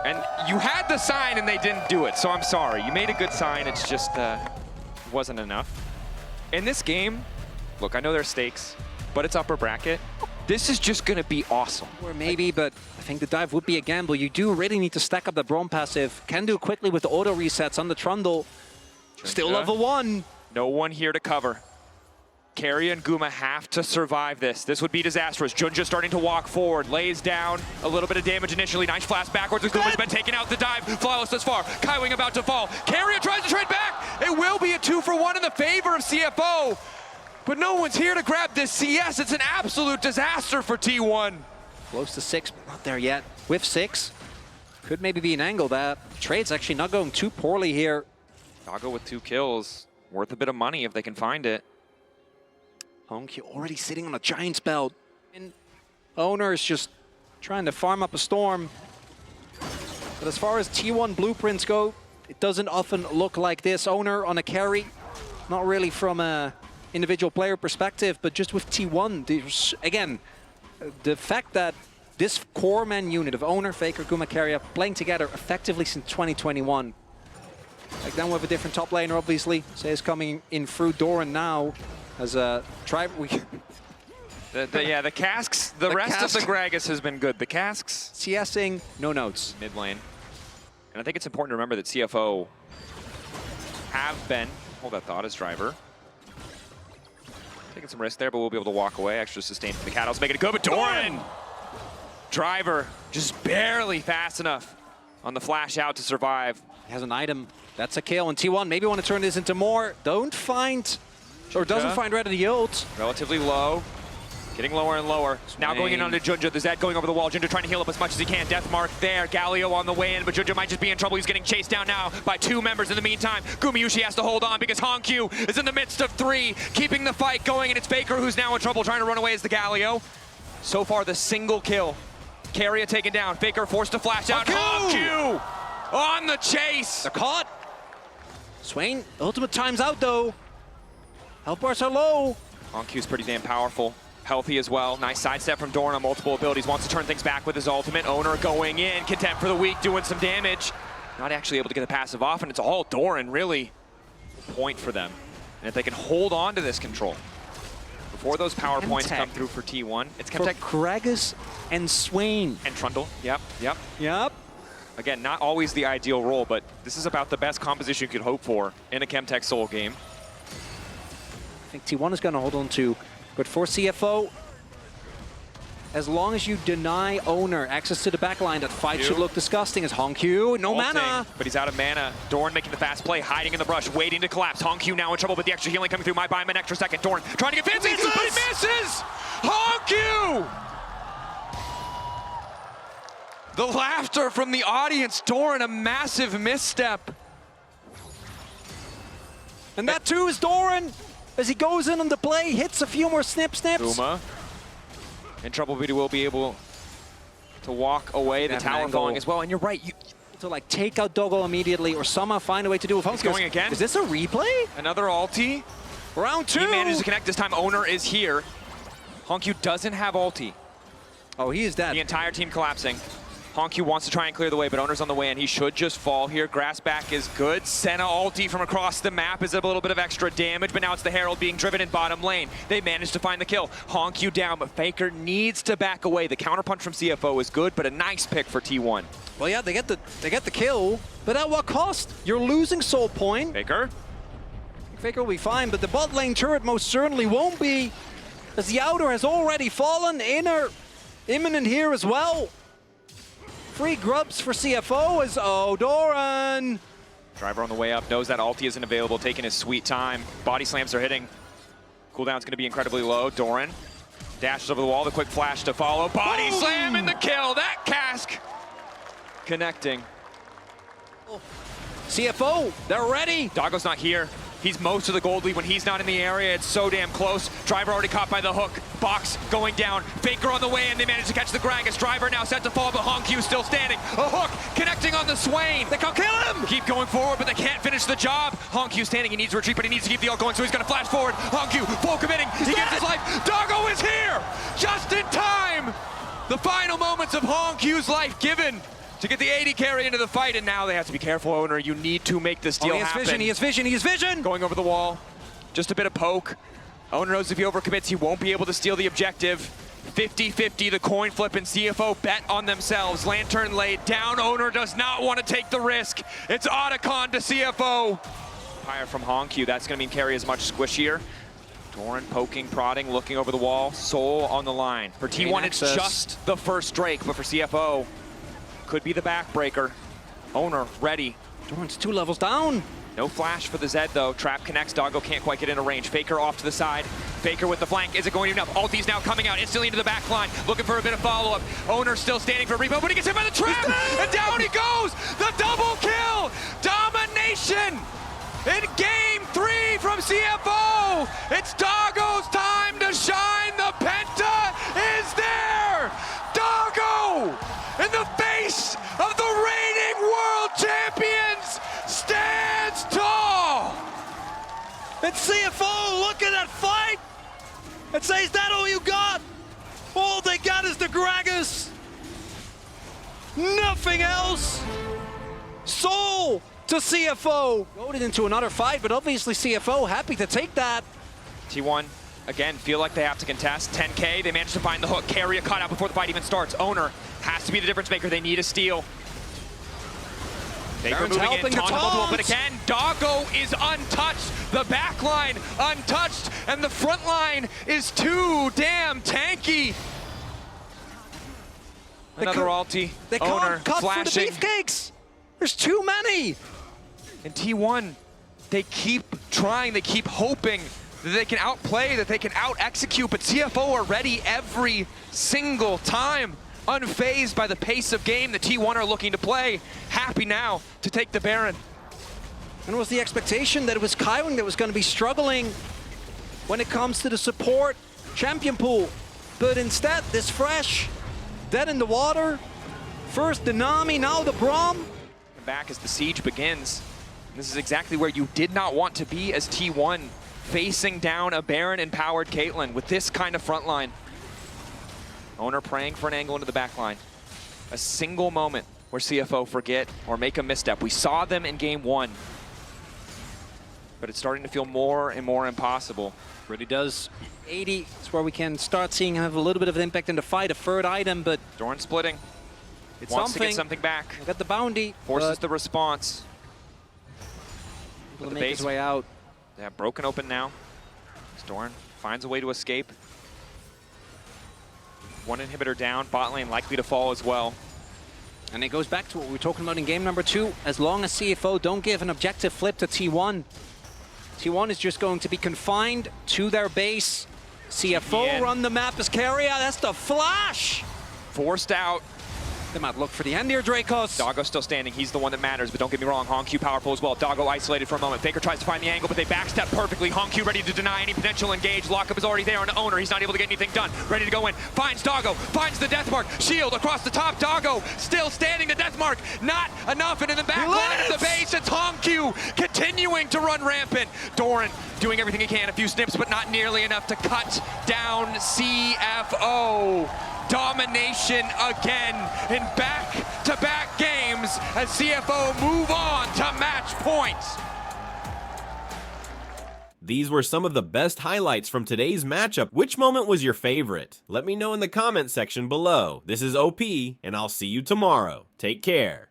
And you had the sign and they didn't do it, so I'm sorry. You made a good sign, it's just wasn't enough. In this game, look, I know there's stakes, but it's upper bracket. This is just gonna be awesome. Or maybe, but I think the dive would be a gamble. You do really need to stack up the Braum passive. Can do quickly with the auto resets on the Trundle. Still level 1. No one here to cover. Carry and Guma have to survive this. This would be disastrous. Junja starting to walk forward, lays down a little bit of damage initially. Nice flash backwards as Guma's been taken out the dive. Flawless thus far. Kaiwing about to fall. Carrier tries to trade back. It will be a 2-for-1 in the favor of CFO. But no one's here to grab this CS. It's an absolute disaster for T1. Close to 6, but not there yet. With 6. Could maybe be an angle. That trade's actually not going too poorly here. Doggo with 2 kills. Worth a bit of money if they can find it. Honky already sitting on a giant spell. And Owner is just trying to farm up a storm. But as far as T1 blueprints go, it doesn't often look like this. Owner on a carry, not really from a individual player perspective, but just with T1, again, the fact that this core man unit of Owner, Faker, Guma, Carrier playing together effectively since 2021. Like then we have a different top laner, obviously. Say is coming in through Doran now. As a try, yeah, the casks, the rest of the Gragas has been good. The casks. CSing, no notes. Mid lane. And I think it's important to remember that CFO have been, hold that thought as driver. Taking some risk there, but we'll be able to walk away. Extra sustain from the Catalyst, make it good, but Doran! Driver just barely fast enough on the flash out to survive. He has an item. That's a kill. And T1 maybe want to turn this into more. Don't find... Or doesn't find Red of the ult. Relatively low. Getting lower and lower. Now going in onto Junja. The Zed going over the wall. Junja trying to heal up as much as he can. Death mark there. Galio on the way in, but Junja might just be in trouble. He's getting chased down now by 2 members in the meantime. Gumayushi has to hold on because Honkyu is in the midst of 3, keeping the fight going, and it's Faker who's now in trouble trying to run away as the Galio. So far, the single kill. Carrier taken down. Faker forced to flash out. Honkyu on the chase. They're caught. Swain, ultimate time's out though. Health bars are low. Honkyu's pretty damn powerful. Healthy as well. Nice sidestep from Doran on multiple abilities. Wants to turn things back with his ultimate. Owner going in. Contempt for the weak, doing some damage. Not actually able to get the passive off, and it's all Doran, really. Point for them. And if they can hold on to this control before those power points come through for T1, it's Chemtech. For Gragas and Swain. And Trundle. Yep. Yep. Again, not always the ideal role, but this is about the best composition you could hope for in a Chemtech Soul game. I think T1 is going to hold on to, but for CFO, as long as you deny Owner access to the backline, that fight should look disgusting as Honkyu, no mana. But he's out of mana. Doran making the fast play, hiding in the brush, waiting to collapse. Honkyu now in trouble, but the extra healing coming through might buy him an extra second. Doran trying to get fancy, but he misses! Honkyu! The laughter from the audience. Doran, a massive misstep. And that too is Doran. As he goes in on the play, hits a few more snips. Guma in trouble, but he will be able to walk away. The tower falling as well, and you're right. You to like take out Doggo immediately or somehow find a way to do it. He's going again. Is this a replay? Another ulti. Round 2. He managed to connect this time. Owner is here. Honkyu doesn't have ulti. Oh, he is dead. The entire team collapsing. Honkyu wants to try and clear the way, but Owner's on the way, and he should just fall here. Grass back is good. Senna ulti from across the map is a little bit of extra damage, but now it's the Herald being driven in bottom lane. They managed to find the kill. Honkyu down, but Faker needs to back away. The counterpunch from CFO is good, but a nice pick for T1. Well, yeah, they get the kill, but at what cost? You're losing soul point. Faker will be fine, but the bot lane turret most certainly won't be, as the outer has already fallen. Inner imminent here as well. Free grubs for CFO as Doran. Driver on the way up, knows that ulti isn't available, taking his sweet time. Body slams are hitting. Cooldown's gonna be incredibly low. Doran dashes over the wall, the quick flash to follow. Body slam and the kill, that cask connecting. CFO, they're ready. Doggo's not here. He's most of the gold lead when he's not in the area. It's so damn close. Driver already caught by the hook. Box going down. Faker on the way, and they manage to catch the Gragas. Driver now set to fall, but Honkyu still standing. A hook connecting on the Swain. They can't kill him. Keep going forward, but they can't finish the job. Honkyu standing. He needs to retreat, but he needs to keep the ult going, so he's going to flash forward. Honkyu full committing. He gives his life. Doggo is here, just in time. The final moments of Honkyu's life given to get the 80 carry into the fight, and now they have to be careful, Owner. You need to make this deal happen. He has vision! Going over the wall. Just a bit of poke. Owner knows if he overcommits, he won't be able to steal the objective. 50-50, the coin flip, and CFO bet on themselves. Lantern laid down. Owner does not want to take the risk. It's Otacon to CFO. Fire from Hongq, that's going to mean carry is much squishier. Doran poking, prodding, looking over the wall. Soul on the line. For T1, it's just the first Drake, but for CFO, could be the backbreaker. Owner ready. Doran's 2 levels down. No flash for the Zed though. Trap connects, Doggo can't quite get into range. Faker off to the side. Faker with the flank, is it going enough? Ulti's now coming out instantly into the back line, looking for a bit of follow-up. Owner still standing for a rebound, but he gets hit by the trap, and down he goes! The double kill! Domination! In game 3 from CFO! It's Doggo's time to shine! The Penta is there! Doggo! In the face of the reigning world champions! Stands tall! And CFO, look at that fight! And say, is that all you got? All they got is the Gragas! Nothing else! Soul to CFO! Loaded into another fight, but obviously CFO happy to take that. T1, again, feel like they have to contest. 10K, they managed to find the hook. Carry a cutout before the fight even starts. Owner has to be the difference maker. They need a steal. Baker moving in, taunt multiple, but again, Doggo is untouched. The back line untouched, and the front line is too damn tanky. Another ulti. They Owner can't cut flashing. for the beefcakes. There's too many. And T1, they keep trying, they keep hoping that they can outplay, that they can out-execute, but CFO are ready every single time. Unfazed by the pace of game that T1 are looking to play. Happy now to take the Baron. And it was the expectation that it was Kaiwing that was going to be struggling when it comes to the support champion pool. But instead, this fresh, dead in the water. First the Nami, now the Braum. Back as the siege begins. This is exactly where you did not want to be as T1, facing down a Baron-empowered Caitlyn with this kind of front line. Owner praying for an angle into the back line. A single moment where CFO forget or make a misstep. We saw them in game 1, but it's starting to feel more and more impossible. Really does. 80 is where we can start seeing him have a little bit of an impact in the fight. A third item, but Doran splitting. it's Wants something. to get something back. Got the bounty. Forces the response. Will the make his base- way out. Yeah, broken open now. Doran finds a way to escape. One inhibitor down, bot lane likely to fall as well. And it goes back to what we were talking about in game number 2. As long as CFO don't give an objective flip to T1, T1 is just going to be confined to their base. CFO run the map as carrier. That's the flash! Forced out. They might look for the end here, Dracos. Doggo still standing. He's the one that matters, but don't get me wrong. Hongq powerful as well. Doggo isolated for a moment. Faker tries to find the angle, but they backstep perfectly. Hongq ready to deny any potential engage. Lockup is already there on the Owner. He's not able to get anything done. Ready to go in. Finds Doggo. Finds the death mark. Shield across the top. Doggo still standing. The death mark. Not enough. And in the back line of the base, it's Hongq continuing to run rampant. Doran doing everything he can. A few snips, but not nearly enough to cut down CFO. Domination again in back-to-back games as CFO move on to match point. These were some of the best highlights from today's matchup. Which moment was your favorite? Let me know in the comment section below. This is OP, and I'll see you tomorrow. Take care.